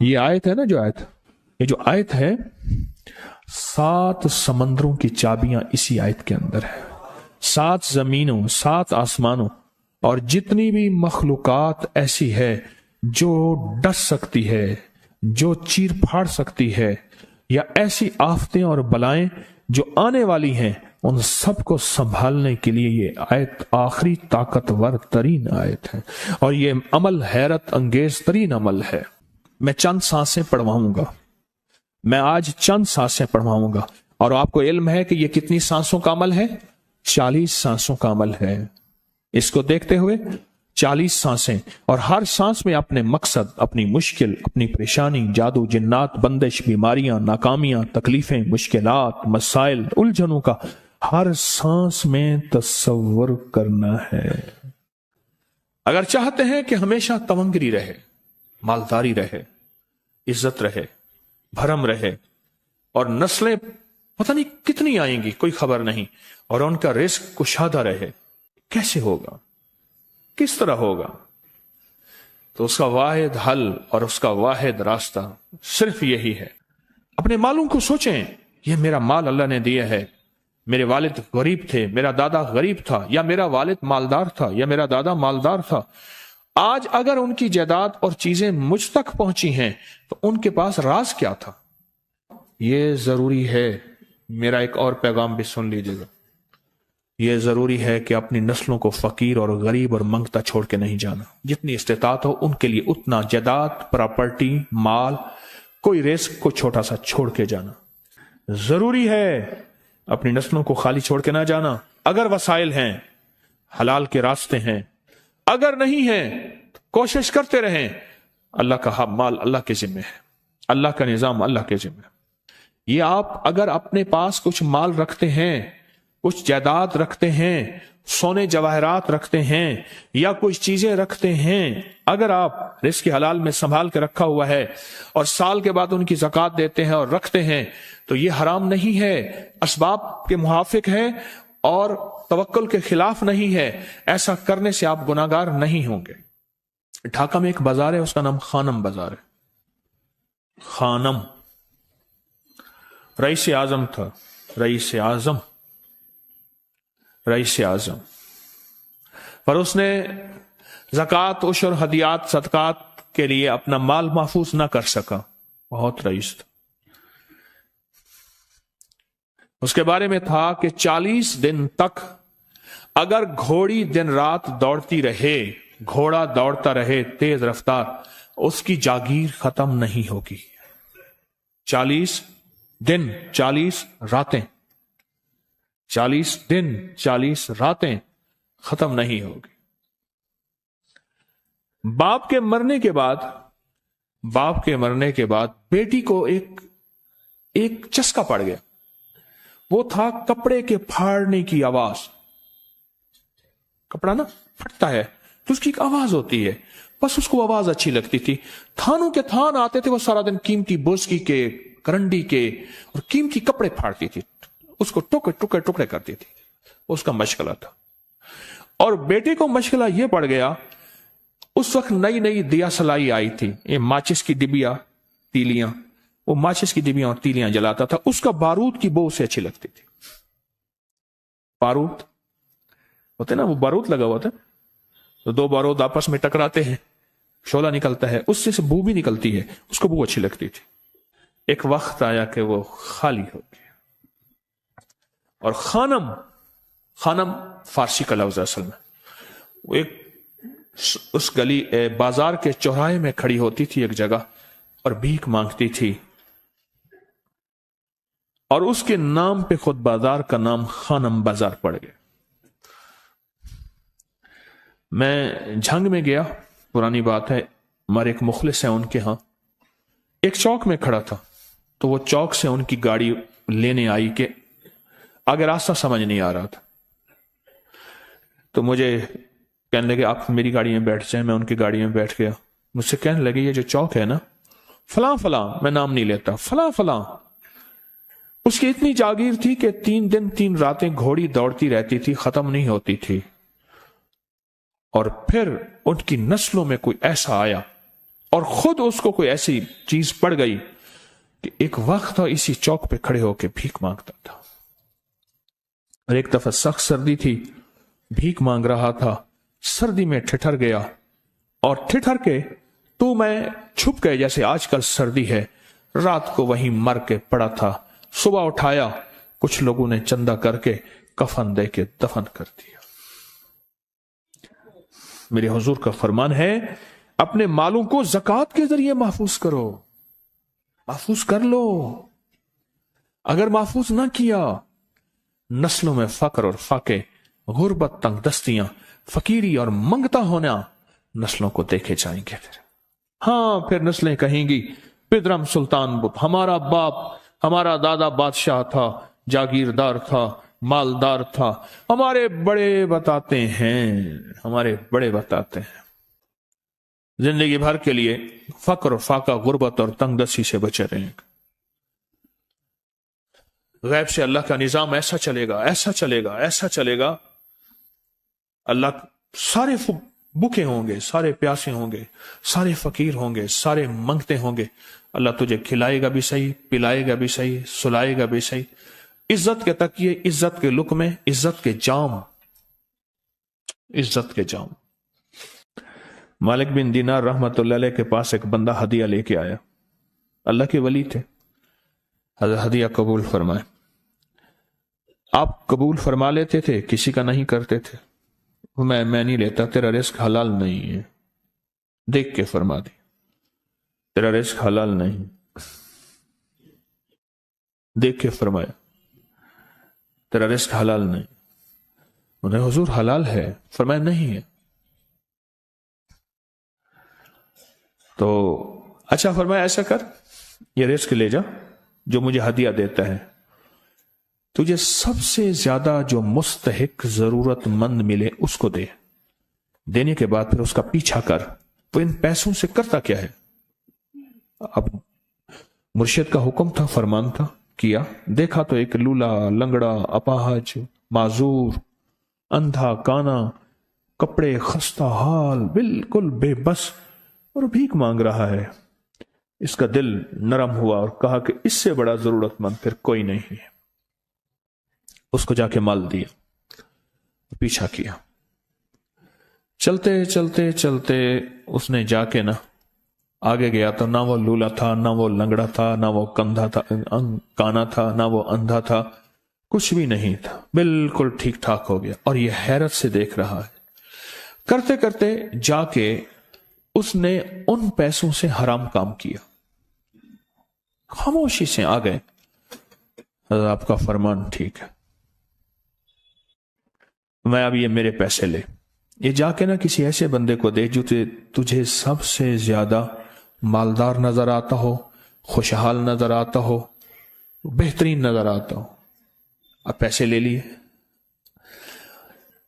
یہ آیت ہے نا، یہ جو آیت ہے، 7 سمندروں کی چابیاں اسی آیت کے اندر ہے. 7 زمینوں، 7 آسمانوں اور جتنی بھی مخلوقات ایسی ہے جو ڈس سکتی ہے، جو چیر پھاڑ سکتی ہے، یا ایسی آفتیں اور بلائیں جو آنے والی ہیں، ان سب کو سنبھالنے کے لیے یہ آیت آخری طاقتور ترین آیت ہے. اور یہ عمل حیرت انگیز ترین عمل ہے. میں چند سانسیں پڑھواؤں گا، میں آج چند سانسیں پڑھواؤں گا، اور آپ کو علم ہے کہ یہ کتنی سانسوں کا عمل ہے؟ 40 سانسوں کا عمل ہے. اس کو دیکھتے ہوئے 40 سانسیں، اور ہر سانس میں اپنے مقصد، اپنی مشکل، اپنی پریشانی، جادو، جنات، بندش، بیماریاں، ناکامیاں، تکلیفیں، مشکلات، مسائل، الجھنوں کا ہر سانس میں تصور کرنا ہے. اگر چاہتے ہیں کہ ہمیشہ تونگری رہے، مالداری رہے، عزت رہے، بھرم رہے، اور نسلیں پتہ نہیں کتنی آئیں گی کوئی خبر نہیں، اور ان کا رزق کشادہ رہے، کیسے ہوگا؟ کس طرح ہوگا؟ تو اس کا واحد حل اور اس کا واحد راستہ صرف یہی ہے. اپنے مالوں کو سوچیں، یہ میرا مال اللہ نے دیا ہے. میرے والد غریب تھے، میرا دادا غریب تھا، یا میرا والد مالدار تھا، یا میرا دادا مالدار تھا. آج اگر ان کی جائیداد اور چیزیں مجھ تک پہنچی ہیں تو ان کے پاس راز کیا تھا؟ یہ ضروری ہے. میرا ایک اور پیغام بھی سن لیجیے گا. یہ ضروری ہے کہ اپنی نسلوں کو فقیر اور غریب اور منگتا چھوڑ کے نہیں جانا. جتنی استطاعت ہو ان کے لیے اتنا جائیداد، پراپرٹی، مال، کوئی رزق کو چھوٹا سا چھوڑ کے جانا ضروری ہے. اپنی نسلوں کو خالی چھوڑ کے نہ جانا. اگر وسائل ہیں، حلال کے راستے ہیں، اگر نہیں ہیں تو کوشش کرتے رہیں. اللہ کا مال اللہ کے ذمہ ہے، اللہ کا نظام اللہ کے ذمہ ہے. یہ آپ اگر اپنے پاس کچھ مال رکھتے ہیں، کچھ جائیداد رکھتے ہیں، سونے جواہرات رکھتے ہیں، یا کچھ چیزیں رکھتے ہیں، اگر آپ رزق حلال میں سنبھال کے رکھا ہوا ہے اور سال کے بعد ان کی زکوٰۃ دیتے ہیں اور رکھتے ہیں، تو یہ حرام نہیں ہے، اسباب کے موافق ہے اور توکل کے خلاف نہیں ہے. ایسا کرنے سے آپ گناہگار نہیں ہوں گے. ڈھاکہ میں ایک بازار ہے، اس کا نام خانم بازار ہے. خانم رئیس اعظم تھا، رئیس اعظم، پر اس نے زکوٰۃ، عشر، ہدیات، صدقات کے لیے اپنا مال محفوظ نہ کر سکا. بہت رئیس تھا. اس کے بارے میں تھا کہ 40 دن تک اگر گھوڑی دن رات دوڑتی رہے، گھوڑا دوڑتا رہے تیز رفتار، اس کی جاگیر ختم نہیں ہوگی. 40 دن 40 راتیں، 40 دن 40 راتیں ختم نہیں ہوگی. باپ کے مرنے کے بعد بیٹی کو ایک چسکا پڑ گیا. وہ تھا کپڑے کے پھاڑنے کی آواز. کپڑا نا پھٹتا ہے تو اس کی ایک آواز ہوتی ہے، بس اس کو آواز اچھی لگتی تھی. تھانوں کے تھان آتے تھے، وہ سارا دن قیمتی بوسکی کے، کرنڈی کے اور قیمتی کپڑے پھاڑتی تھی، اس کو ٹکڑے کرتی تھی. اس کا مشغلہ تھا. اور بیٹے کو مشغلہ یہ پڑ گیا، اس وقت نئی دیا سلائی آئی تھی، یہ ماچس کی ڈبیاں، تیلیاں، وہ ماچس کی ڈبیاں اور تیلیاں جلاتا تھا. اس کا بارود کی بو اسے اچھی لگتی تھی. بارود ہوتے نا، وہ بارود لگا ہوا تھا، تو 2 بارود آپس میں ٹکراتے ہیں، شعلہ نکلتا ہے، اس سے بو بھی نکلتی ہے، اس کو بو اچھی لگتی تھی. ایک وقت آیا کہ وہ خالی ہو گیا. اور خانم فارسی کا لفظ اصل میں، وہ ایک اس گلی بازار کے چوراہے میں کھڑی ہوتی تھی ایک جگہ اور بھیک مانگتی تھی، اور اس کے نام پہ خود بازار کا نام خانم بازار پڑ گیا. میں جھنگ میں گیا، پرانی بات ہے، ہمارے ایک مخلص ہیں ان کے ہاں، ایک چوک میں کھڑا تھا، تو وہ چوک سے ان کی گاڑی لینے آئی کہ آگے راستہ سمجھ نہیں آ رہا تھا. تو مجھے کہنے لگے آپ میری گاڑی میں بیٹھ جائیں. میں ان کی گاڑی میں بیٹھ گیا. مجھ سے کہنے لگے یہ جو چوک ہے نا، فلاں فلاں، میں نام نہیں لیتا، فلاں فلاں، اس کی اتنی جاگیر تھی کہ 3 دن 3 راتیں گھوڑی دوڑتی رہتی تھی، ختم نہیں ہوتی تھی. اور پھر ان کی نسلوں میں کوئی ایسا آیا اور خود اس کو کوئی ایسی چیز پڑ گئی کہ ایک وقت تھا اسی چوک پہ کھڑے ہو کے بھیک مانگتا تھا. اور ایک دفعہ سخت سردی تھی، بھیک مانگ رہا تھا، سردی میں ٹھٹر گیا، اور ٹھٹر کے تو میں چھپ گئے جیسے آج کل سردی ہے. رات کو وہیں مر کے پڑا تھا. صبح اٹھایا، کچھ لوگوں نے چندہ کر کے کفن دے کے دفن کر دیا. میرے حضور کا فرمان ہے اپنے مالوں کو زکوٰۃ کے ذریعے محفوظ کرو، محفوظ کر لو. اگر محفوظ نہ کیا، نسلوں میں فقر اور فاقے، غربت، تنگ دستیاں، فقیری اور منگتا ہونا نسلوں کو دیکھے جائیں گے. پھر نسلیں کہیں گی پدرم سلطان بت، ہمارا باپ، ہمارا دادا بادشاہ تھا، جاگیردار تھا، مالدار تھا. ہمارے بڑے بتاتے ہیں زندگی بھر کے لیے فقر اور فاقہ، غربت اور تنگ دستی سے بچے رہیں. غیب سے اللہ کا نظام ایسا چلے گا، ایسا چلے گا، ایسا چلے گا. اللہ سارے بھوکے ہوں گے، سارے پیاسے ہوں گے، سارے فقیر ہوں گے، سارے منگتے ہوں گے. اللہ تجھے کھلائے گا بھی صحیح، پلائے گا بھی صحیح، سلائے گا بھی صحیح. عزت کے تکیے، عزت کے لقمے، عزت کے جام، عزت کے جام. مالک بن دینار رحمت اللہ علیہ کے پاس ایک بندہ ہدیہ لے کے آیا. اللہ کے ولی تھے. حضرت ہدیہ قبول فرمائے. آپ قبول فرما لیتے تھے، کسی کا نہیں کرتے تھے. میں نہیں لیتا، تیرا رزق حلال نہیں ہے. دیکھ کے فرما دی، تیرا رزق حلال نہیں. دیکھ کے فرمایا تیرا رزق حلال نہیں. انہیں حضور حلال ہے، فرمایا نہیں ہے. تو اچھا فرمایا ایسا کر، یہ رزق لے جا جو مجھے ہدیہ دیتا ہے. تجھے سب سے زیادہ جو مستحق ضرورت مند ملے اس کو دے. دینے کے بعد پھر اس کا پیچھا کر. وہ ان پیسوں سے کرتا کیا ہے؟ اب مرشد کا حکم تھا، فرمان تھا، کیا. دیکھا تو ایک لولا، لنگڑا، اپاہج، معذور، اندھا، کانا، کپڑے خستہ حال، بالکل بے بس، اور بھیک مانگ رہا ہے. اس کا دل نرم ہوا اور کہا کہ اس سے بڑا ضرورت مند پھر کوئی نہیں ہے. اس کو جا کے مال دیا، پیچھا کیا. چلتے چلتے چلتے اس نے جا کے آگے گیا تو نہ وہ لولا تھا، نہ وہ لنگڑا تھا، نہ وہ کندھا تھا، کانا تھا، نہ وہ اندھا تھا، کچھ بھی نہیں تھا. بالکل ٹھیک ٹھاک ہو گیا. اور یہ حیرت سے دیکھ رہا ہے. کرتے کرتے جا کے اس نے ان پیسوں سے حرام کام کیا. خاموشی سے آ گئے، آپ کا فرمان ٹھیک ہے، میں اب یہ میرے پیسے لے. یہ جا کے کسی ایسے بندے کو دے جو تجھے سب سے زیادہ مالدار نظر آتا ہو، خوشحال نظر آتا ہو، بہترین نظر آتا ہو. اب پیسے لے لیے.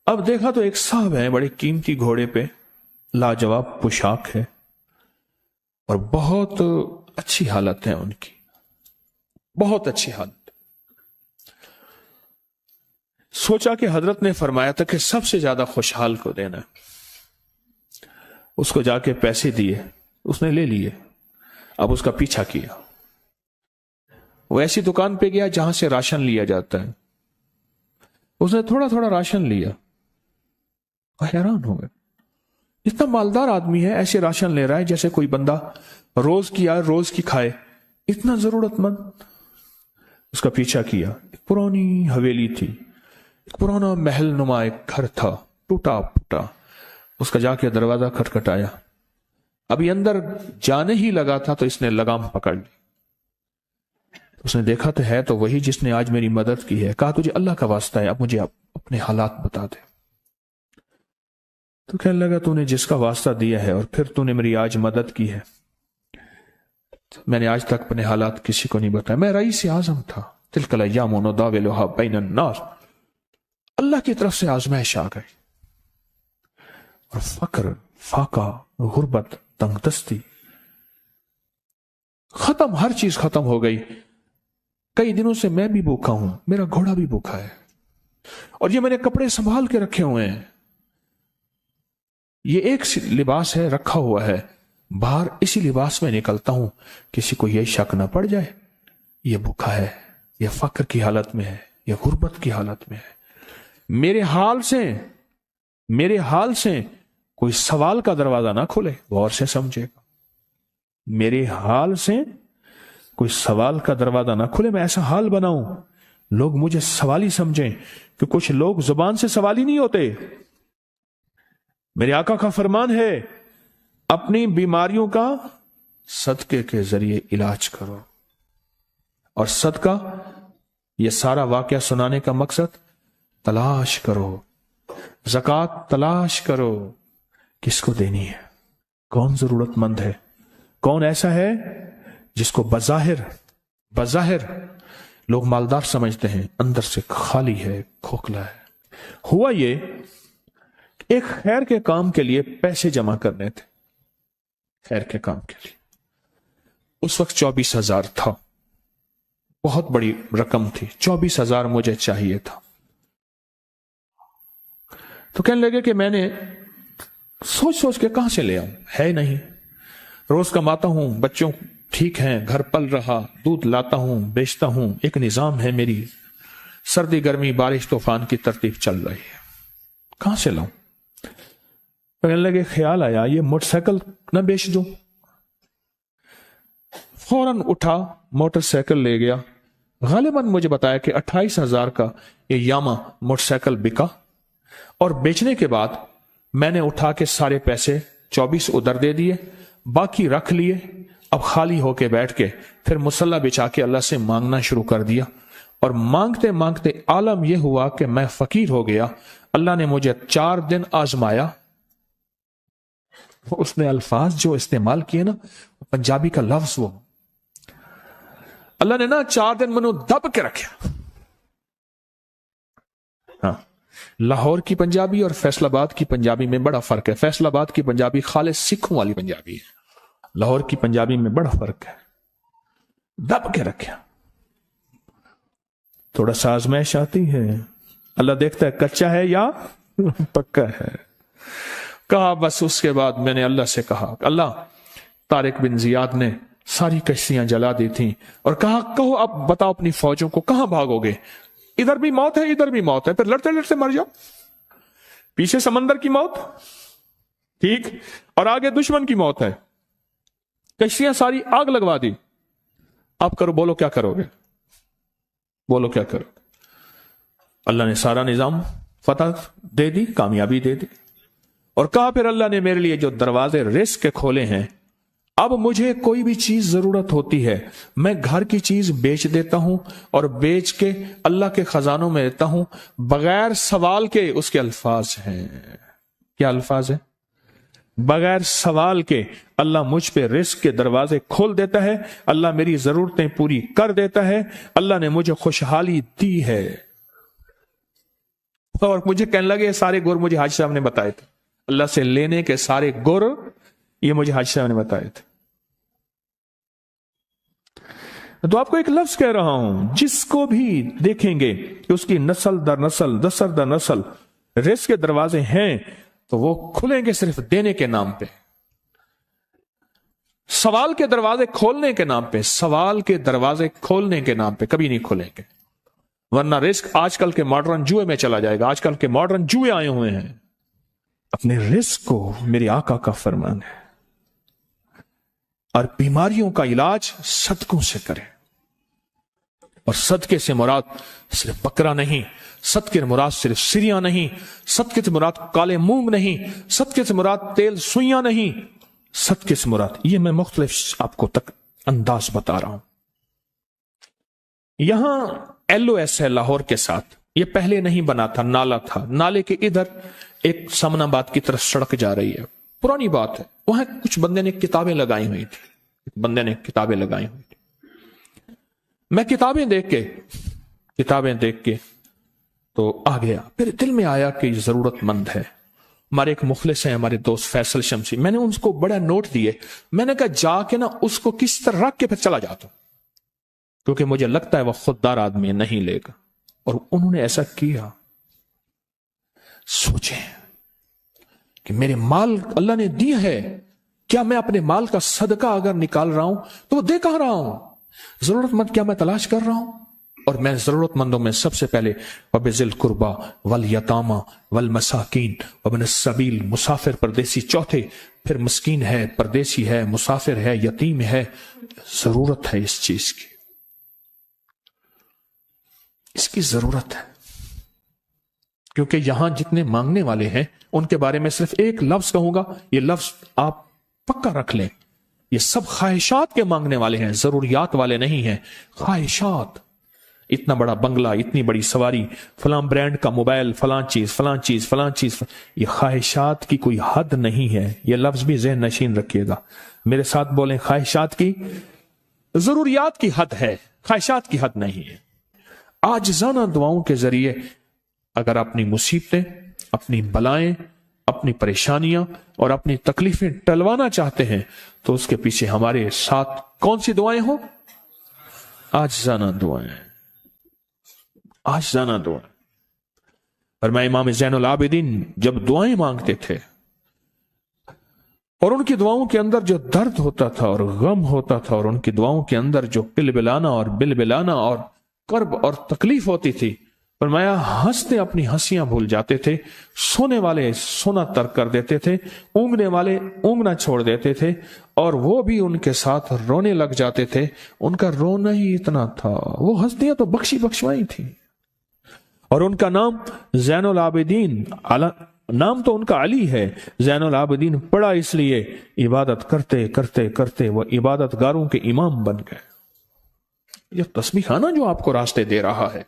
اب دیکھا تو ایک صاحب ہے، بڑے قیمتی گھوڑے پہ، لاجواب پوشاک ہے، اور بہت اچھی حالت ہے ان کی، بہت اچھی حالت. سوچا کہ حضرت نے فرمایا تھا کہ سب سے زیادہ خوشحال کو دینا. اس کو جا کے پیسے دیے، اس نے لے لیے. اب اس کا پیچھا کیا. وہ ایسی دکان پہ گیا جہاں سے راشن لیا جاتا ہے. اس نے تھوڑا تھوڑا راشن لیا. حیران ہو گئے، اتنا مالدار آدمی ہے، ایسے راشن لے رہا ہے جیسے کوئی بندہ روز کی آئے روز کی کھائے، اتنا ضرورت مند. اس کا پیچھا کیا. ایک پرانی حویلی تھی، ایک پرانا محل نما ایک گھر تھا، ٹوٹا پھوٹا. اس کا جا کے دروازہ کھٹکھٹایا. ابھی اندر جانے ہی لگا تھا تو اس نے لگام پکڑ لی. اس نے دیکھا تو ہے تو وہی جس نے آج میری مدد کی ہے. کہا تجھے اللہ کا واسطہ ہے، اب مجھے اپنے حالات بتا دے. تو کہنے لگا تو نے جس کا واسطہ دیا ہے اور پھر تو نے میری آج مدد کی ہے، میں نے آج تک اپنے حالات کسی کو نہیں بتایا. میں رئیس اعظم تھا. تلک الایام نداولها بین الناس. اللہ کی طرف سے آزمائش آ گئی، اور فقر، فاقہ، غربت، تنگ دستی ختم، ہر چیز ختم ہو گئی. کئی دنوں سے میں بھی بھوکا ہوں، میرا گھوڑا بھی بھوکا ہے، اور یہ میں نے کپڑے سنبھال کے رکھے ہوئے ہیں. یہ ایک لباس ہے رکھا ہوا ہے، बाहर इसी लिबास में निकलता हूं, किसी को यह शक न पड़ जाए ये भूखा है, ये फक्र की हालत में है, ये गुर्बत की हालत में है। मेरे हाल से कोई सवाल का दरवाजा ना खोले, गौर से समझेगा। मेरे हाल से कोई सवाल का दरवाजा ना खुले, मैं ऐसा हाल बनाऊं लोग मुझे सवाली समझें, कि कुछ लोग जुबान से सवाली नहीं होते। मेरे आका का फरमान है, अपनी बीमारियों का सदके के जरिए इलाज करो। और सदका, यह सारा वाकया सुनाने का मकसद, तलाश करो, ज़कात तलाश करो, किसको देनी है, कौन जरूरतमंद है, कौन ऐसा है जिसको बज़ाहिर लोग मालदार समझते हैं, अंदर से खाली है, खोखला है। हुआ ये, एक खैर के काम के लिए पैसे जमा करने थे, खैर के काम के लिए। उस वक्त 24,000 था, बहुत बड़ी रकम थी, 24,000 मुझे चाहिए था। तो कहने लगे कि मैंने सोच के कहां से ले आऊं, है नहीं, रोज कमाता हूं, बच्चों ठीक हैं, घर पल रहा, दूध लाता हूं, बेचता हूं, एक निजाम है मेरी, सर्दी गर्मी बारिश तूफान की तरतीब चल रही है, कहां से लाऊं। कहने लगे, ख्याल आया ये मोटरसाइकिल न बेच दूं। फौरन उठा, मोटरसाइकिल ले गया। गालिबन मुझे बताया कि 28,000 का ये यामा मोटरसाइकिल बिका, और बेचने के बाद मैंने उठा के सारे पैसे 24 उधर दे दिए, बाकी रख लिए। अब खाली होके बैठ के फिर मुसल्ला बिछा के अल्लाह से मांगना शुरू कर दिया, और मांगते मांगते आलम यह हुआ कि मैं फकीर हो गया। अल्लाह ने मुझे 4 दिन आजमाया। उसने अल्फाज जो इस्तेमाल किए ना, पंजाबी का लफ्ज, वो अल्लाह ने ना 4 दिन मनु दब के रखा। हाँ, लाहौर की पंजाबी और फैसलाबाद की पंजाबी में बड़ा फर्क है। फैसलाबाद की पंजाबी खालिस सिखों वाली पंजाबी है, लाहौर की पंजाबी में बड़ा फर्क है। दब के रखा, थोड़ा सा आजमाइश आती है, अल्लाह देखता है कच्चा है या पक्का है। कहा, बस उसके बाद मैंने अल्लाह से कहा, अल्लाह, तारिक बिन जियाद ने सारी कश्तियां जला दी थी, और कहा, कहो अब बताओ अपनी फौजों को कहां भागोगे, इधर भी मौत है इधर भी मौत है, फिर लड़ते लड़ते मर जाओ, पीछे समंदर की मौत, ठीक, और आगे दुश्मन की मौत है, कश्तियां सारी आग लगवा दी, आप करो, बोलो क्या करोगे, बोलो क्या करोगे। अल्लाह ने सारा निजाम फतह दे दी, कामयाबी दे दी, और कहा फिर अल्लाह ने मेरे लिए जो दरवाजे रिस्क के खोले हैं, अब मुझे कोई भी चीज जरूरत होती है, मैं घर की चीज बेच देता हूं, और बेच के अल्लाह के खजानों में देता हूं, बगैर सवाल के। उसके अल्फाज हैं, क्या अल्फाज है, बगैर सवाल के अल्लाह मुझ पे रिस्क के दरवाजे खोल देता है, अल्लाह मेरी जरूरतें पूरी कर देता है, अल्लाह ने मुझे खुशहाली दी है। और मुझे कहने लगे, सारे गुर मुझे हाजी साहब ने बताए थे, अल्लाह से लेने के सारे गुर ये मुझे हाजी साहब ने बताए थे। तो आपको एक लफ्ज कह रहा हूं, जिसको भी देखेंगे कि उसकी नस्ल दर नस्ल, दसर दर नस्ल रिस्क के दरवाजे हैं, तो वो खुलेंगे सिर्फ देने के नाम पे, सवाल के दरवाजे खोलने के नाम पे, सवाल के दरवाजे खोलने के नाम पे कभी नहीं खुलेंगे, वरना रिस्क आजकल के मॉडर्न जुए में चला जाएगा। आजकल के मॉडर्न जुए आए हुए हैं। अपने रिस्क को मेरे आका का फरमान है, और बीमारियों का इलाज सदकों से करें। और सदके से मुराद सिर्फ बकरा नहीं, सदके से मुराद सिर्फ सिरिया नहीं, सदके से मुराद काले मूंग नहीं, सदके से मुराद तेल सुइयां नहीं, सदके से मुराद, ये मैं मुख्तलिफ आपको तक अंदाज बता रहा हूं। यहां LOS है लाहौर के साथ, ये पहले नहीं बना था, नाला था, नाले के इधर एक समनाबाद की तरफ सड़क जा रही है, पुरानी बात है। वहां कुछ बंदे ने किताबें लगाई हुई थी, बंदे ने किताबें लगाई हुई थी। मैं किताबें देख के तो आ गया, फिर दिल में आया कि जरूरतमंद है। हमारे एक मुखलिस हैं, हमारे दोस्त फैसल शमसी, मैंने उनको बड़ा नोट दिए, मैंने कहा जाके ना उसको किस तरह रख के फिर चला जाता, क्योंकि मुझे लगता है वह खुददार आदमी नहीं लेगा। और उन्होंने ऐसा किया। सोचें कि मेरे माल अल्लाह ने दिया है, क्या मैं अपने माल का सदका अगर निकाल रहा हूं तो वो दे कहां रहा हूं? जरूरतमंद क्या मैं तलाश कर रहा हूं? और मैं जरूरतमंदों में सबसे पहले वबिजिल कुर्बा वल यतामा वल मसाकीन वबिन सबील, मुसाफिर परदेसी चौथे, फिर मस्कीन है, परदेसी है, मुसाफिर है, यतीम है। जरूरत है इस चीज की, इसकी जरूरत है। क्योंकि यहां जितने मांगने वाले हैं उनके बारे में सिर्फ एक लफ्ज कहूंगा, ये लफ्ज आप पक्का रख लें, ये सब ख्वाहिशात के मांगने वाले हैं, जरूरियात वाले नहीं हैं। ख्वाहिशात, इतना बड़ा बंगला, इतनी बड़ी सवारी, फलां ब्रांड का मोबाइल, फलां चीज फलां चीज फलां चीज, ये ख्वाहिशात की कोई हद नहीं है। ये लफ्ज भी ज़हन नशीन रखिएगा, मेरे साथ बोलें, ख्वाहिशात की, जरूरियात की हद है, ख्वाहिशात की हद नहीं है। आजिज़ाना दुआओं के जरिए अगर अपनी मुसीबतें, अपनी बलाएं, अपनी परेशानियां और अपनी तकलीफें टलवाना चाहते हैं तो उसके पीछे हमारे साथ कौन सी दुआएं हो? आजिज़ाना दुआएं, आजिज़ाना दुआएं। और मैं इमाम ज़ैनुल आबिदीन जब दुआएं मांगते थे और उनकी दुआओं के अंदर जो दर्द होता था और गम होता था और उनकी दुआओं के अंदर जो पिलबिलाना और बिलबिलाना और कर्ब और तकलीफ होती थी, फरमाया हंसते अपनी हंसियां भूल जाते थे, सोने वाले सोना तर्क कर देते थे, ऊँगने वाले ऊँगना छोड़ देते थे और वो भी उनके साथ रोने लग जाते थे। उनका रोना ही इतना था, वो हंसदियां तो बख्शी बख्शवाई थी। और उनका नाम ज़ैनुल आबिदीन, नाम तो उनका अली है, ज़ैनुल आबिदीन पड़ा इसलिए इबादत करते करते करते वो इबादत गारों के इमाम बन गए। ये तस्बीह खाना जो आपको रास्ते दे रहा है,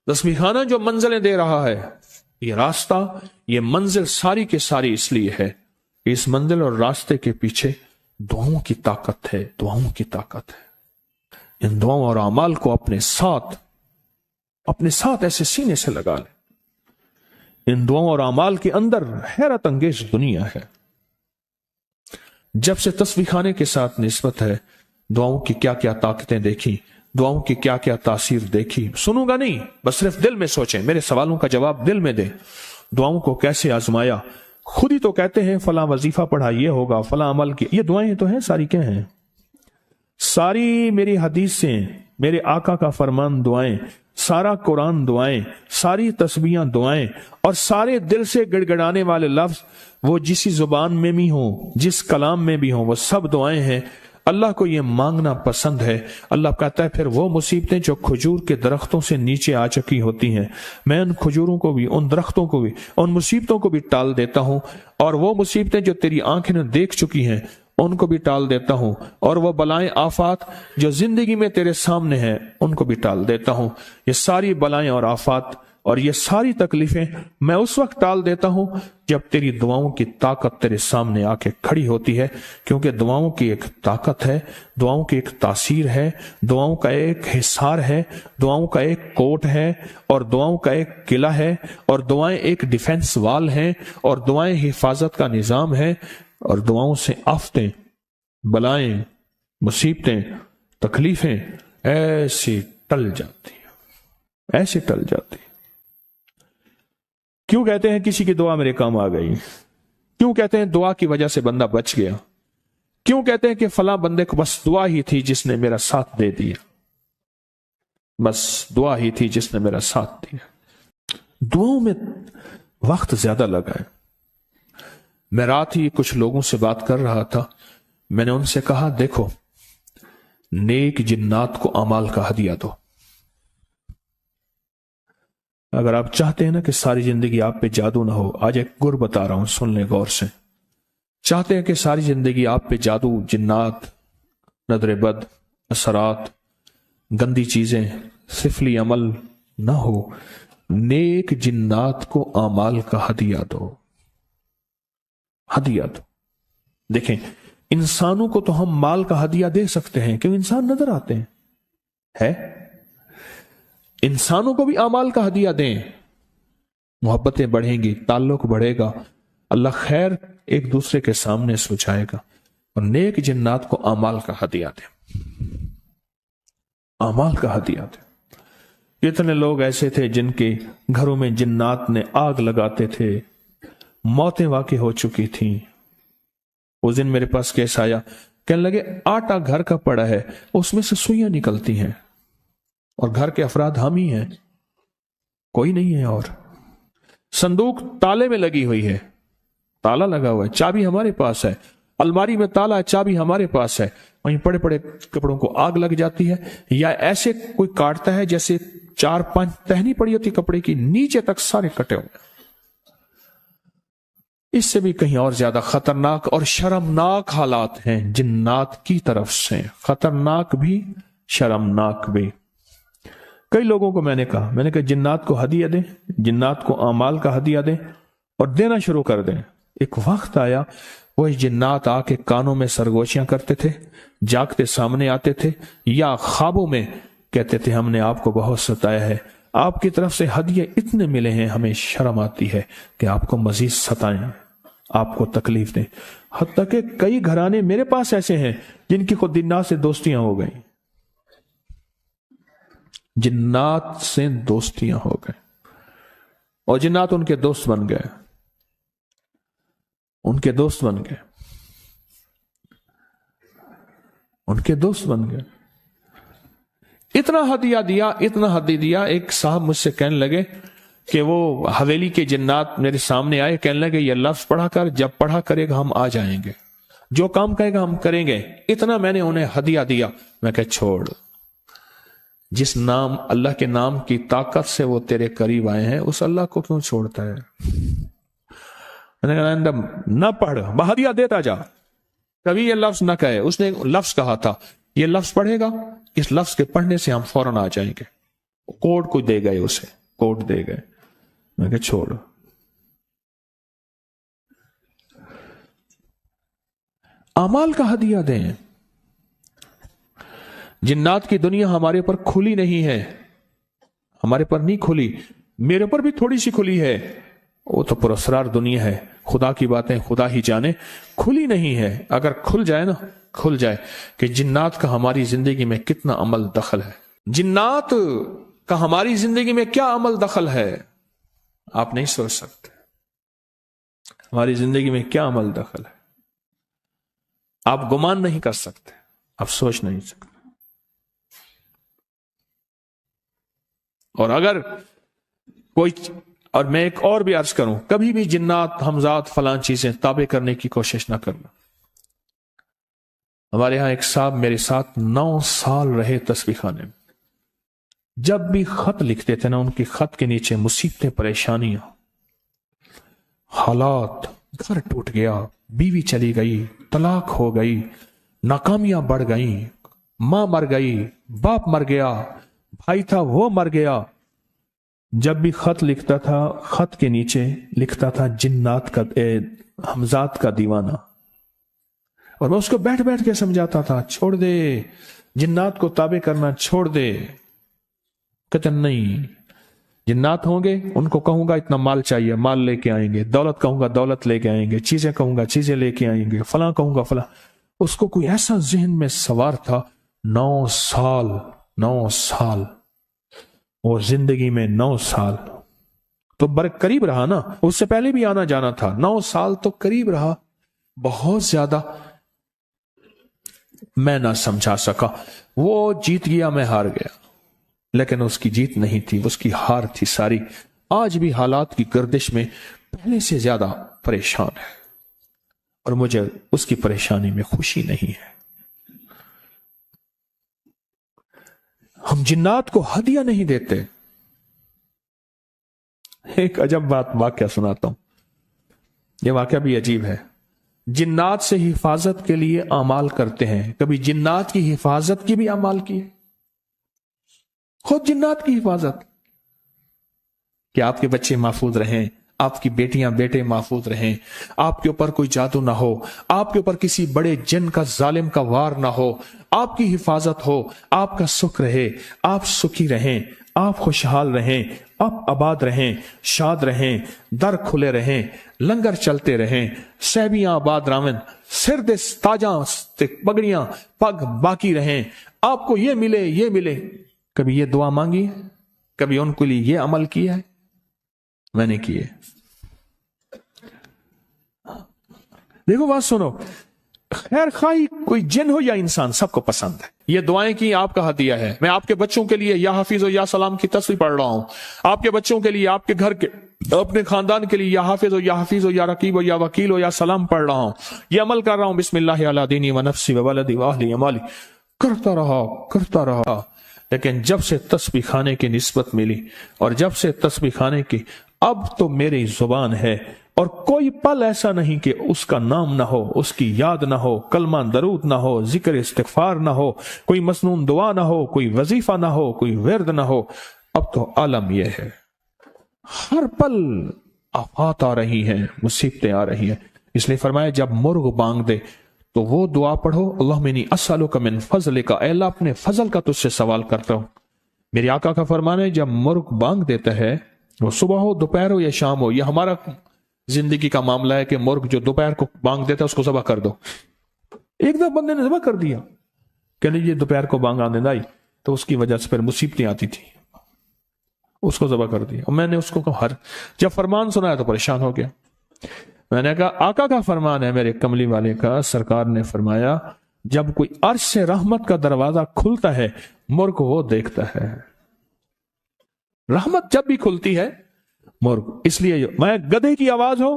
तस्बीह खाना जो मंजिलें दे रहा है, ये रास्ता, ये मंजिल सारी के सारी इसलिए है, इस मंजिल और रास्ते के पीछे दुआओं की ताकत है, दुआओं की ताकत है। इन दुआओं और अमाल को अपने साथ ऐसे सीने से लगा ले। इन दुआओं और अमाल के अंदर हैरत अंगेज दुनिया है। जब से तस्बीह खाने के साथ निस्बत है, दुआओं की क्या क्या ताकतें देखी, दुआओं की क्या क्या तासीर देखी, सुनूंगा नहीं, बस सिर्फ दिल में सोचें, मेरे सवालों का जवाब दिल में दें। दुआओं को कैसे आजमाया, खुद ही तो कहते हैं फला वजीफा पढ़ा ये होगा, फला अमल की, ये दुआएं तो हैं, सारी क्या हैं? सारी मेरी हदीस से, मेरे आका का फरमान दुआएं, सारा कुरान दुआएं, सारी तस्बीहां दुआएं और सारे दिल से गिड़गिड़ाने वाले लफ्ज वो जिस जुबान में भी हो, जिस कलाम में भी हो, वो सब दुआएं हैं। अल्लाह को ये मांगना पसंद है। अल्लाह कहता है फिर वो मुसीबतें जो खजूर के दरख्तों से नीचे आ चुकी होती हैं, मैं उन खजूरों को भी, उन दरख्तों को भी, उन मुसीबतों को भी टाल देता हूं, और वो मुसीबतें जो तेरी आंखें ने देख चुकी हैं उनको भी टाल देता हूं, और वो बलाएं आफात जो जिंदगी में तेरे सामने हैं उनको भी टाल देता हूं। ये सारी बलाएं और आफात और ये सारी तकलीफें मैं उस वक्त टाल देता हूं जब तेरी दुआओं की ताकत तेरे सामने आके खड़ी होती है। क्योंकि दुआओं की एक ताकत है, दुआओं की एक तासीर है, दुआओं का एक हिसार है, दुआओं का एक कोट है, और दुआओं का एक किला है, और दुआएं एक डिफेंस वाल हैं, और दुआएं हिफाजत का निजाम है, और दुआओं से आफतें, बलाएं, मुसीबतें, तकलीफें ऐसी टल जाती हैं, ऐसी टल जाती हैं। क्यों कहते हैं किसी की दुआ मेरे काम आ गई? क्यों कहते हैं दुआ की वजह से बंदा बच गया? क्यों कहते हैं कि फला बंदे को बस दुआ ही थी जिसने मेरा साथ दे दिया, बस दुआ ही थी जिसने मेरा साथ दिया? दुआओं में वक्त ज्यादा लगा है। मैं रात ही कुछ लोगों से बात कर रहा था, मैंने उनसे कहा देखो, नेक जिन्नात को अमाल का हदिया दो। अगर आप चाहते हैं ना कि सारी जिंदगी आप पे जादू ना हो, आज एक गुर बता रहा हूं, सुन लें गौर से। चाहते हैं कि सारी जिंदगी आप पे जादू, जिन्नात, नजर बद, असरात, गंदी चीजें, सिफली अमल ना हो, नेक जिन्नात को अमाल का हदिया दो, हदिया दो। देखें, इंसानों को तो हम माल का हदिया दे सकते हैं, क्यों? इंसान नजर आते हैं, है? इंसानों को भी अमाल का हदिया दें, मोहब्बतें बढ़ेंगी, ताल्लुक बढ़ेगा, अल्लाह खैर एक दूसरे के सामने सुझाएगा। और नेक जिन्नात को अमाल का हदिया दें, अमाल का हदिया दें। इतने लोग ऐसे थे जिनके घरों में जिन्नात ने आग लगाते थे, मौतें वाक़ई हो चुकी थी, उस दिन मेरे पास केस आया, कहने लगे आटा घर का पड़ा है, उसमें से सुइयां निकलती हैं और घर के अफराद हम ही हैं, कोई नहीं है। और संदूक ताले में लगी हुई है, ताला लगा हुआ है, चाबी हमारे पास है, अलमारी में ताला है, चाबी हमारे पास है, वहीं पड़े पड़े कपड़ों को आग लग जाती है, या ऐसे कोई काटता है जैसे 4-5 टहनी पड़ी होती कपड़े की, नीचे तक सारे कटे हुए। इससे भी कहीं और ज्यादा खतरनाक और शर्मनाक हालात हैं जिन्नात की तरफ से, खतरनाक भी शर्मनाक भी। कई लोगों को मैंने कहा जिन्नात को हदिया दें, जिन्नात को अमाल का हदिया दें और देना शुरू कर दें। एक वक्त आया वो जिन्नात आके कानों में सरगोशियां करते थे, जागते सामने आते थे, या ख्वाबों में कहते थे हमने आपको बहुत सताया है, आपकी तरफ से हदिये इतने मिले हैं, हमें शर्म आती है कि आपको मजीद सताएं, आपको तकलीफ दें। हत्ता कि कई घराने मेरे पास ऐसे हैं जिनकी खुद जिन्नात से दोस्तियां हो गई, जिन्नात से दोस्तियां हो गए और जिन्नात उनके दोस्त बन गए, उनके दोस्त बन गए, उनके दोस्त बन गए। इतना हदिया दिया, इतना हदिया दिया। एक साहब मुझसे कहने लगे कि वो हवेली के जिन्नात मेरे सामने आए, कहने लगे ये लफ्ज पढ़ा कर, जब पढ़ा करेगा हम आ जाएंगे, जो काम कहेगा हम करेंगे। इतना मैंने उन्हें हदिया दिया। मैं कह छोड़, जिस नाम अल्लाह के नाम की ताकत से वो तेरे करीब आए हैं, उस अल्लाह को क्यों छोड़ता है? मैंने कहा न पढ़, हदिया देता जा, कभी ये लफ्ज ना कहे। उसने लफ्ज कहा था, ये लफ्ज पढ़ेगा, इस लफ्ज के पढ़ने से हम फौरन आ जाएंगे। कोड को दे गए, उसे कोड दे गए। मैं कहा छोड़। अमाल का हदिया दें। जिन्नात की दुनिया हमारे पर खुली नहीं है, हमारे पर नहीं खुली, मेरे पर भी थोड़ी सी खुली है, वो तो पुरस्कार दुनिया है, खुदा की बातें खुदा ही जाने, खुली नहीं है। अगर खुल जाए ना, खुल जाए कि जिन्नात का हमारी जिंदगी में कितना अमल दखल है, जिन्नात का हमारी जिंदगी में क्या अमल दखल है, आप नहीं सोच सकते। हमारी जिंदगी में क्या अमल दखल है, आप गुमान नहीं कर सकते, आप सोच नहीं सकते। और अगर कोई, और मैं एक और भी अर्ज करूं, कभी भी जिन्नात हमजात फलां चीजें ताबे करने की कोशिश ना करना। हमारे यहां एक साहब मेरे साथ 9 साल रहे तस्बीह खाने में। जब भी खत लिखते थे ना, उनके खत के नीचे मुसीबतें, परेशानियां, हालात, घर टूट गया, बीवी चली गई, तलाक हो गई, नाकामियां बढ़ गई, मां मर गई, बाप मर गया, भाई था वो मर गया। जब भी खत लिखता था, खत के नीचे लिखता था जिन्नात का, हमजात का दीवाना। और मैं उसको बैठ बैठ के समझाता था, छोड़ दे, जिन्नात को ताबे करना छोड़ दे। कहते नहीं, जिन्नात होंगे, उनको कहूंगा इतना माल चाहिए, माल लेके आएंगे, दौलत कहूंगा दौलत लेके आएंगे, चीजें कहूंगा चीजें लेके आएंगे, फलां कहूंगा फलां। उसको कोई ऐसा जहन में सवार था। 9 साल और जिंदगी में 9 साल तो बर करीब रहा ना, उससे पहले भी आना जाना था, 9 साल तो करीब रहा, बहुत ज्यादा मैं ना समझा सका। वो जीत गया, मैं हार गया, लेकिन उसकी जीत नहीं थी, उसकी हार थी सारी। आज भी हालात की गर्दिश में पहले से ज्यादा परेशान है और मुझे उसकी परेशानी में खुशी नहीं है। हम जिन्नात को हदिया नहीं देते। एक अजब बात वाकया सुनाता हूं, यह वाकया भी अजीब है। जिन्नात से हिफाजत के लिए अमाल करते हैं, कभी जिन्नात की हिफाजत की भी अमाल की है, खुद जिन्नात की हिफाजत, कि आपके बच्चे महफूज रहें, आपकी बेटियां बेटे महफूज रहें, आपके ऊपर कोई जादू ना हो, आपके ऊपर किसी बड़े जिन का जालिम का वार ना हो, आपकी हिफाजत हो, आपका सुख रहे, आप सुखी रहें, आप खुशहाल रहें, आप आबाद रहें, शाद रहें, दर खुले रहें, लंगर चलते रहें, सहबियां आबाद रावन, सिर दे ताजा पगड़ियां पग बाकी रहें, आपको ये मिले ये मिले। कभी ये दुआ मांगी है? कभी उनके लिए ये अमल किया है? मैंने किए। देखो बात सुनो, خیر خواہی کوئی جن ہو یا انسان سب کو پسند ہے. یہ دعائیں کی آپ کا ہدیہ ہے. میں آپ کے بچوں کے لیے یا حافظ و یا سلام کی تصویر پڑھ رہا ہوں. آپ کے بچوں کے لیے، آپ کے گھر کے، اپنے خاندان کے لیے یا حافظ و یا حفیظ و یا رقیب و یا وکیل و یا سلام پڑھ رہا ہوں. یہ عمل کر رہا ہوں. بسم اللہ علی دینی و نفسی و ولدی و اہلی و مالی. کرتا رہا. لیکن جب سے تسبیح خانے کی نسبت ملی اور جب سے تسبیح خانے کی اب تو میری زبان ہے، اور کوئی پل ایسا نہیں کہ اس کا نام نہ ہو، اس کی یاد نہ ہو، کلمہ درود نہ ہو، ذکر استغفار نہ ہو، کوئی مسنون دعا نہ ہو، کوئی وظیفہ نہ ہو، کوئی ورد نہ ہو. اب تو عالم یہ ہے، ہر پل آفات آ رہی ہیں، مصیبتیں آ رہی ہیں. اس لیے فرمایا جب مرغ بانگ دے تو وہ دعا پڑھو، اللہم انی اسألک من فضلک، اے اللہ اپنے فضل کا تجھ سے سوال کرتا ہوں. میرے آقا کا فرمان ہے جب مرغ بانگ دیتا ہے، وہ صبح ہو، دوپہر ہو یا شام ہو، یہ ہمارا زندگی کا معاملہ ہے کہ مرغ جو دوپہر کو بانگ دیتا ہے اس کو ذبح کر دو. ایک دفعہ بندے نے ذبح کر دیا کہ نہیں، یہ دوپہر کو بانگ آنے آئی تو اس کی وجہ سے پھر مصیبتیں آتی تھی، اس کو ذبح کر دیا. اور میں نے اس کو کہا، جب فرمان سنایا تو پریشان ہو گیا. میں نے کہا آقا کا فرمان ہے، میرے کملی والے کا. سرکار نے فرمایا جب کوئی عرش سے رحمت کا دروازہ کھلتا ہے، مرغ وہ دیکھتا ہے. رحمت جب بھی کھلتی ہے مرغ، اس لیے میں گدھے کی آواز ہو،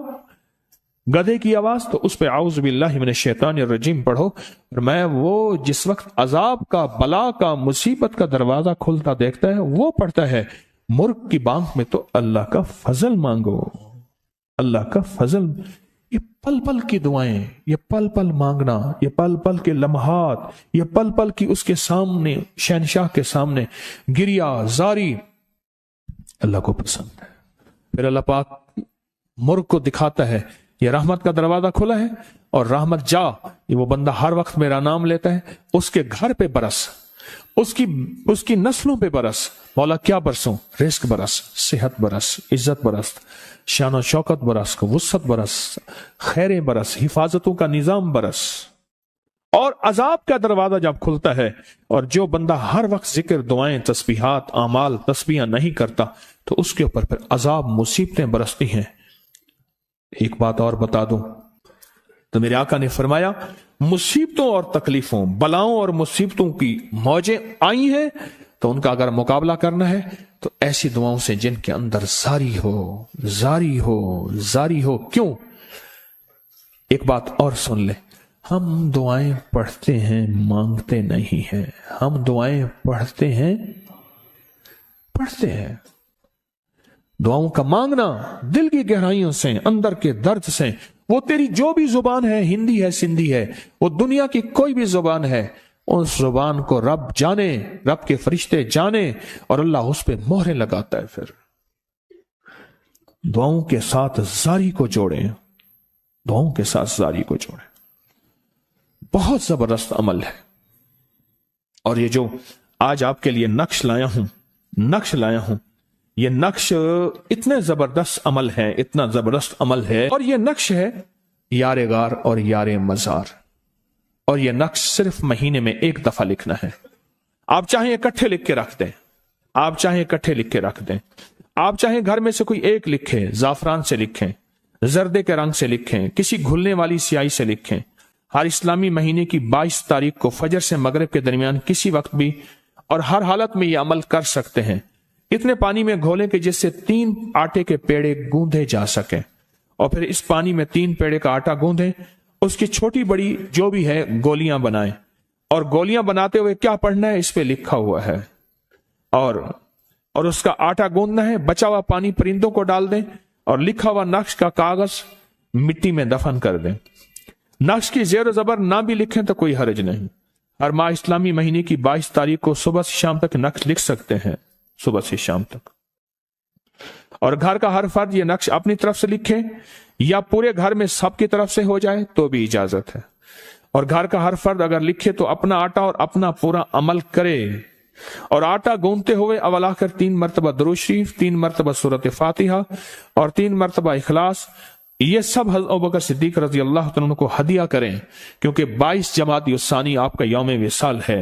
گدھے کی آواز تو اس پہ اعوذ باللہ من الشیطان الرجیم پڑھو. اور میں وہ جس وقت عذاب کا، بلا کا، مصیبت کا دروازہ کھلتا دیکھتا ہے وہ پڑھتا ہے. مرغ کی بانگ میں تو اللہ کا فضل مانگو، اللہ کا فضل. یہ پل پل کی دعائیں، یہ پل پل مانگنا، یہ پل پل کے لمحات، یہ پل پل کی اس کے سامنے، شہنشاہ کے سامنے گریا زاری اللہ کو پسند ہے. پھر اللہ پاک مرغ کو دکھاتا ہے یہ رحمت کا دروازہ کھلا ہے، اور رحمت جا، یہ وہ بندہ ہر وقت میرا نام لیتا ہے، اس کے گھر پہ برس، اس کی نسلوں پہ برس. مولا کیا برسوں؟ رزق برس، صحت برس، عزت برس، شان و شوکت برس، وسعت برس، خیریں برس، حفاظتوں کا نظام برس. اور عذاب کا دروازہ جب کھلتا ہے اور جو بندہ ہر وقت ذکر، دعائیں، تسبیحات، اعمال، تسبیحاں نہیں کرتا تو اس کے اوپر پھر عذاب، مصیبتیں برستی ہیں. ایک بات اور بتا دوں تو میرے آقا نے فرمایا مصیبتوں اور تکلیفوں، بلاؤں اور مصیبتوں کی موجیں آئی ہیں تو ان کا اگر مقابلہ کرنا ہے تو ایسی دعاؤں سے جن کے اندر زاری ہو، زاری ہو، زاری ہو. کیوں؟ ایک بات اور سن لیں، ہم دعائیں پڑھتے ہیں، مانگتے نہیں ہیں. ہم دعائیں پڑھتے ہیں. دعاؤں کا مانگنا دل کی گہرائیوں سے، اندر کے درد سے. وہ تیری جو بھی زبان ہے، ہندی ہے، سندھی ہے، وہ دنیا کی کوئی بھی زبان ہے، اس زبان کو رب جانے، رب کے فرشتے جانے، اور اللہ اس پہ مہریں لگاتا ہے. پھر دعاؤں کے ساتھ زاری کو جوڑیں، دعاؤں کے ساتھ زاری کو جوڑیں. بہت زبردست عمل ہے. اور یہ جو آج آپ کے لیے نقش لایا ہوں، یہ نقش اتنے زبردست عمل ہے، اتنا زبردست عمل ہے. اور یہ نقش ہے یار غار اور یار مزار. اور یہ نقش صرف مہینے میں ایک دفعہ لکھنا ہے. آپ چاہیں اکٹھے لکھ کے رکھ دیں، آپ چاہیں گھر میں سے کوئی ایک لکھیں، زعفران سے لکھیں، زردے کے رنگ سے لکھیں، کسی گھلنے والی سیاہی سے لکھیں. ہر اسلامی مہینے کی 22 تاریخ کو فجر سے مغرب کے درمیان کسی وقت بھی اور ہر حالت میں یہ عمل کر سکتے ہیں. اتنے پانی میں گھولیں کہ جس سے 3 آٹے کے پیڑے گوندھے جا سکیں، اور پھر اس پانی میں 3 پیڑے کا آٹا گوندھیں. اس کی چھوٹی بڑی جو بھی ہے گولیاں بنائیں، اور گولیاں بناتے ہوئے کیا پڑھنا ہے اس پہ لکھا ہوا ہے، اور اس کا آٹا گوندنا ہے. بچا ہوا پانی پرندوں کو ڈال دیں، اور لکھا ہوا نقش کا کاغذ مٹی میں دفن کر دیں. نقش کی زیر و زبر نہ بھی لکھیں تو کوئی حرج نہیں. ہر ماہ اسلامی مہینے کی 22 تاریخ کو صبح سے شام تک نقش لکھ سکتے ہیں، صبح سے شام تک. اور گھر کا ہر فرد یہ نقش اپنی طرف سے لکھے، یا پورے گھر میں سب کی طرف سے ہو جائے تو بھی اجازت ہے. اور گھر کا ہر فرد اگر لکھے تو اپنا آٹا اور اپنا پورا عمل کرے. اور آٹا گوندتے ہوئے اول آخر 3 مرتبہ درود شریف، 3 مرتبہ سورۃ فاتحہ اور 3 مرتبہ اخلاص، یہ سب حضرت ابوبکر صدیق رضی اللہ عنہ کو ہدیہ کریں، کیونکہ 22 جمادی الثانی آپ کا یوم وصال ہے.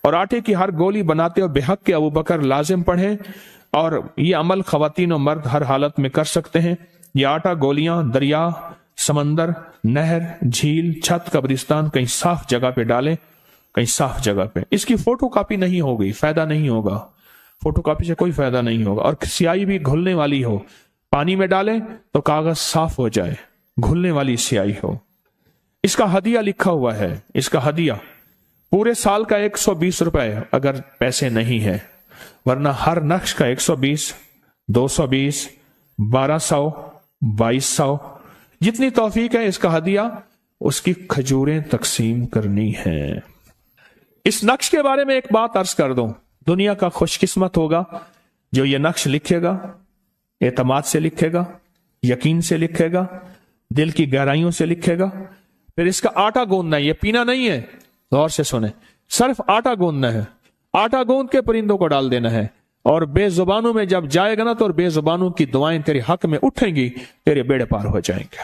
اور آٹے کی ہر گولی بناتے ہوئے بحق کے ابوبکر لازم پڑھیں. اور یہ عمل خواتین و مرد ہر حالت میں کر سکتے ہیں. یہ آٹا گولیاں دریا समंदर, नहर, झील, छत, कब्रिस्तान, कहीं साफ जगह पे डालें, कहीं साफ जगह पे। इसकी फोटो कॉपी नहीं होगी, फायदा नहीं होगा, फोटो कॉपी से कोई फायदा नहीं होगा। और स्याही भी घुलने वाली हो, पानी में डालें तो कागज साफ हो जाए, घुलने वाली स्याही हो। इसका हदिया लिखा हुआ है, इसका हदिया पूरे साल का 120 रुपए अगर पैसे नहीं है, वरना हर नक्श का 120, 220, 1200, 2200, जितनी तौफीक है इसका हदिया, उसकी खजूरें तकसीम करनी है। इस नक्श के बारे में एक बात अर्ज कर दूं, दुनिया का खुशकिस्मत होगा जो ये नक्श लिखेगा, एतमाद से लिखेगा, यकीन से लिखेगा, दिल की गहराइयों से लिखेगा। फिर इसका आटा गूंदना है, ये पीना नहीं है, गौर से सुने, सिर्फ आटा गूंदना है। आटा गूंद के परिंदों को डाल देना है, और बेजुबानों में जब जाएगा ना, तो और बेजुबानों की दुआएं तेरे हक में उठेंगी, तेरे बेड़े पार हो जाएंगे,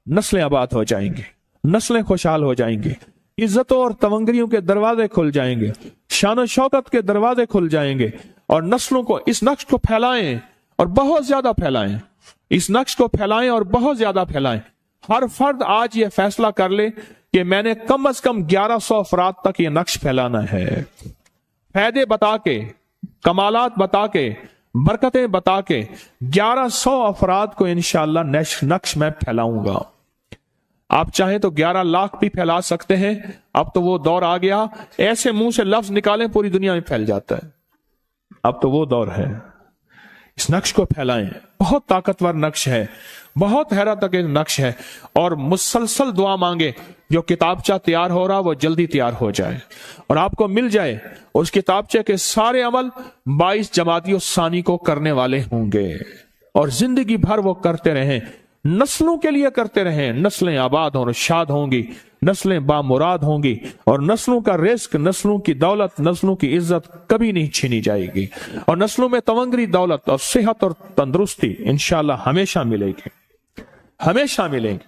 नस्लें आबाद हो जाएंगी, नस्लें खुशहाल हो जाएंगी, इज्जतों और तवंगरियों के दरवाजे खुल जाएंगे, शान शौकत के दरवाजे खुल जाएंगे। और नस्लों को, इस नक्श को फैलाएं और बहुत ज्यादा फैलाएं, इस नक्श को फैलाएं और बहुत ज्यादा फैलाएं। हर फर्द आज ये फैसला कर ले कि मैंने कम से कम 1100 अफराद तक ये नक्श फैलाना है। फायदे बता के, कमालात बता के, बरकतें बता के 1100 अफराद को इंशाअल्लाह नक्श में फैलाऊंगा। आप चाहें तो 11 लाख भी फैला सकते हैं। अब तो वो दौर आ गया, ऐसे मुंह से लफ्ज निकालें पूरी दुनिया में फैल जाता है। अब तो वो दौर है, इस नक्श को फैलाएं। बहुत ताकतवर नक्श है, बहुत हैरत अंगेज नक्श है। और मुसलसल दुआ मांगे, जो किताबचा तैयार हो रहा वो जल्दी तैयार हो जाए और आपको मिल जाए। उस किताबचे के सारे अमल 22 जमातियों सानी को करने वाले होंगे और जिंदगी भर वो करते रहें, नस्लों के लिए करते रहें। नस्लें आबाद और शाद होंगी, नस्लें बामुराद होंगी, और नस्लों का रिस्क, नस्लों की दौलत, नस्लों की इज्जत कभी नहीं छीनी जाएगी। और नस्लों में तवंगरी दौलत और सेहत और तंदुरुस्ती इंशाअल्लाह हमेशा मिलेगी, हमेशा मिलेंगे।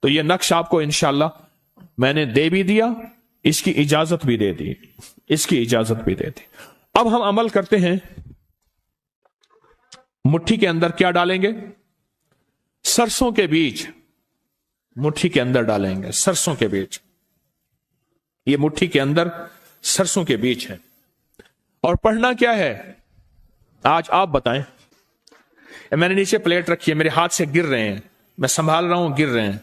तो ये नक्श आपको इंशाअल्लाह मैंने दे भी दिया, इसकी इजाजत भी दे दी, इसकी इजाजत भी दे दी। अब हम अमल करते हैं। मुट्ठी के अंदर क्या डालेंगे? सरसों के बीज मुट्ठी के अंदर डालेंगे, सरसों के बीज। ये मुट्ठी के अंदर सरसों के बीज है। और पढ़ना क्या है आज आप बताएं। मैंने नीचे प्लेट रखी है, मेरे हाथ से गिर रहे हैं, मैं संभाल रहा हूं, गिर रहे हैं।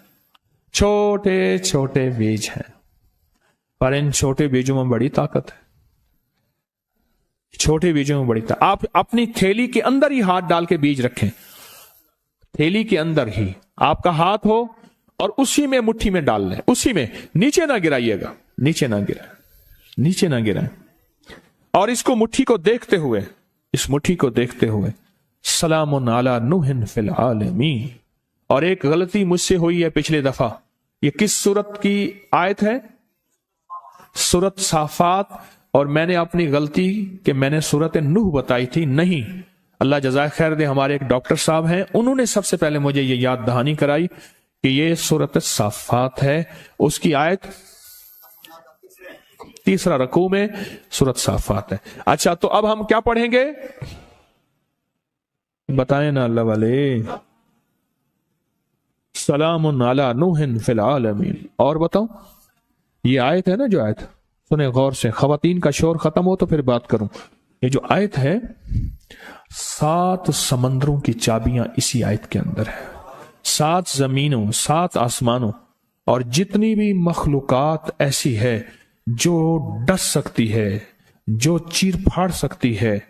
छोटे छोटे बीज हैं, पर इन छोटे बीजों में बड़ी ताकत है। छोटे बीजों में बड़ी ताकत। आप अपनी थैली के अंदर ही हाथ डाल के बीज रखें, थैली के अंदर ही आपका हाथ हो और उसी में मुट्ठी में डाल लें, उसी में। नीचे ना गिराइएगा, नीचे ना गिराए, नीचे ना गिराए। और इसको मुट्ठी को देखते हुए, इस मुट्ठी को देखते हुए सलामुन अला नूहिन फिल आलमीन। और एक गलती मुझसे हुई है पिछले दफा। ये किस सूरत की आयत है? सूरत साफात। और मैंने अपनी गलती कि मैंने सूरत नूह बताई थी, नहीं। अल्लाह जज़ाए खैर दे, हमारे एक डॉक्टर साहब हैं, उन्होंने सबसे पहले मुझे ये याद दहानी कराई कि ये सूरत साफात है। उसकी आयत 3रा रकू में सूरत साफात है। अच्छा, तो अब हम क्या पढ़ेंगे बताएं ना अल्लाह वाले। सलामुन अला नूहिन फिल आलमीन। और बताओ, ये आयत है ना, जो आयत सुने गौर से, खवातीन का शोर खत्म हो तो फिर बात करूं। ये जो आयत है, 7 समंदरों की चाबियां इसी आयत के अंदर है। 7 जमीनों, 7 आसमानों और जितनी भी मखलूकात ऐसी है जो डस सकती है, जो चीर फाड़ सकती है,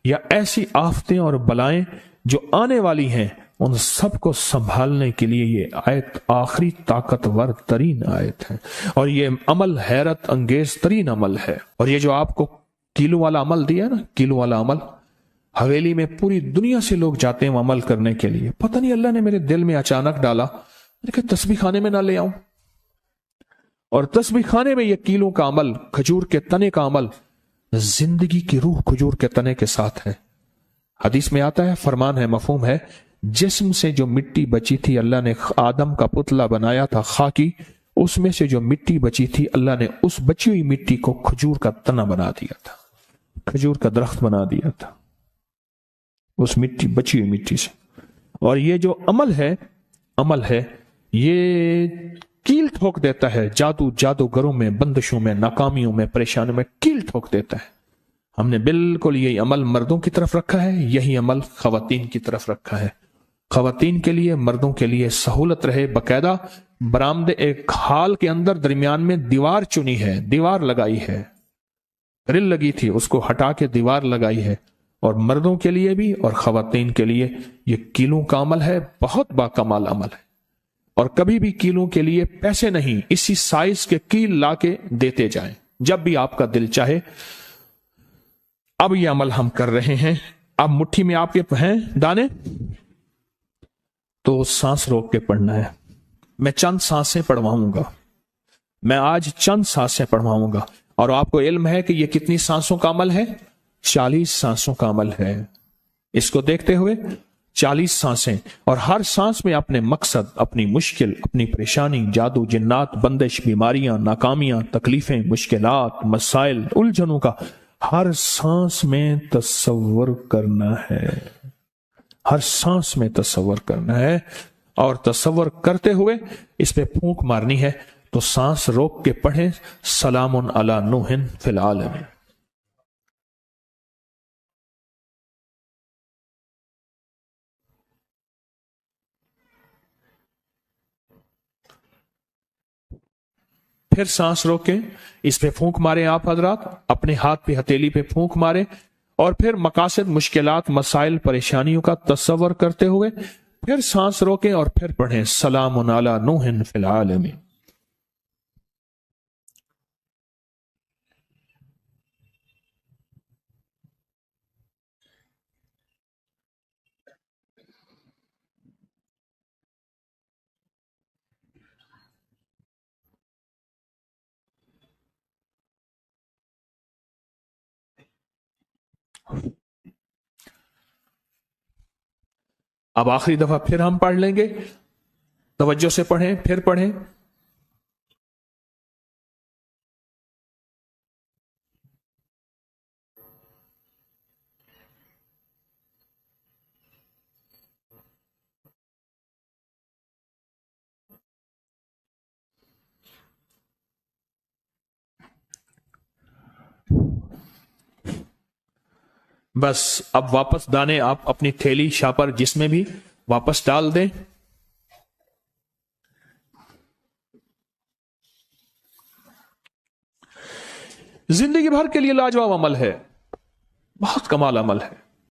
या ऐसी आफतें और बलाएं जो आने वाली हैं, उन सबको संभालने के लिए ये आयत आखिरी ताकतवर तरीन आयत है। और ये अमल हैरत अंगेज तरीन अमल है। और ये जो आपको किलो वाला अमल दिया ना, किलो वाला अमल, हवेली में पूरी दुनिया से लोग जाते हैं वो अमल करने के लिए। पता नहीं अल्लाह ने मेरे दिल में अचानक डाला, मैंने कहा तस्बीह खाने में ना ले आऊं। और तस्बीह खाने में ये कीलों का अमल, खजूर के तने का अमल, जिंदगी की रूह खजूर के तने के साथ है। हदीस में आता है, फरमान है, मफहूम है, जिस्म से जो मिट्टी बची थी, अल्लाह ने आदम का पुतला बनाया था खाकी, उसमें से जो मिट्टी बची थी, अल्लाह ने उस बची हुई मिट्टी को खजूर का तना बना दिया था, खजूर का दरख्त बना दिया था उस मिट्टी, बची हुई मिट्टी से। और ये जो अमल है, یہ کیل ٹھوک دیتا ہے جادوگروں میں، بندشوں میں، ناکامیوں میں، پریشانیوں میں کیل ٹھوک دیتا ہے۔ ہم نے بالکل یہی عمل مردوں کی طرف رکھا ہے، یہی عمل خواتین کی طرف رکھا ہے۔ خواتین کے لیے، مردوں کے لیے سہولت رہے، باقاعدہ برآمدے ایک ہال کے اندر درمیان میں دیوار چنی ہے، دیوار لگائی ہے، گرل لگی تھی، اس کو ہٹا کے دیوار لگائی ہے۔ اور مردوں کے لیے بھی اور خواتین کے لیے یہ کیلوں کا عمل ہے، بہت باکمال عمل ہے۔ اور کبھی بھی کیلوں کے لیے پیسے نہیں، اسی سائز کے کیل لا کے دیتے جائیں جب بھی آپ کا دل چاہے۔ اب یہ عمل ہم کر رہے ہیں۔ اب مٹھی میں آپ کے ہیں دانے، تو سانس روک کے پڑھنا ہے۔ میں چند سانسیں پڑھواؤں گا، میں آج چند سانسیں پڑھواؤں گا، اور آپ کو علم ہے کہ یہ کتنی سانسوں کا عمل ہے؟ 40 سانسوں کا عمل ہے۔ اس کو دیکھتے ہوئے 40 سانسیں، اور ہر سانس میں اپنے مقصد، اپنی مشکل، اپنی پریشانی، جادو، جنات، بندش، بیماریاں، ناکامیاں، تکلیفیں، مشکلات، مسائل، الجھنوں کا ہر سانس میں تصور کرنا ہے، ہر سانس میں تصور کرنا ہے، اور تصور کرتے ہوئے اس پہ پھونک مارنی ہے۔ تو سانس روک کے پڑھیں، سلام علی نوح فی العالمین۔ پھر سانس روکیں، اس پہ پھونک مارے آپ حضرات، اپنے ہاتھ پہ ہتھیلی پہ پھونک مارے، اور پھر مقاصد، مشکلات، مسائل، پریشانیوں کا تصور کرتے ہوئے پھر سانس روکیں اور پھر پڑھیں سلام علی نوح فی العالمین۔ اب آخری دفعہ پھر ہم پڑھ لیں گے، توجہ سے پڑھیں، پھر پڑھیں۔ بس اب واپس دانے آپ اپنی تھیلی، شاپر، جس میں بھی واپس ڈال دیں۔ زندگی بھر کے لیے لاجواب عمل ہے، بہت کمال عمل ہے۔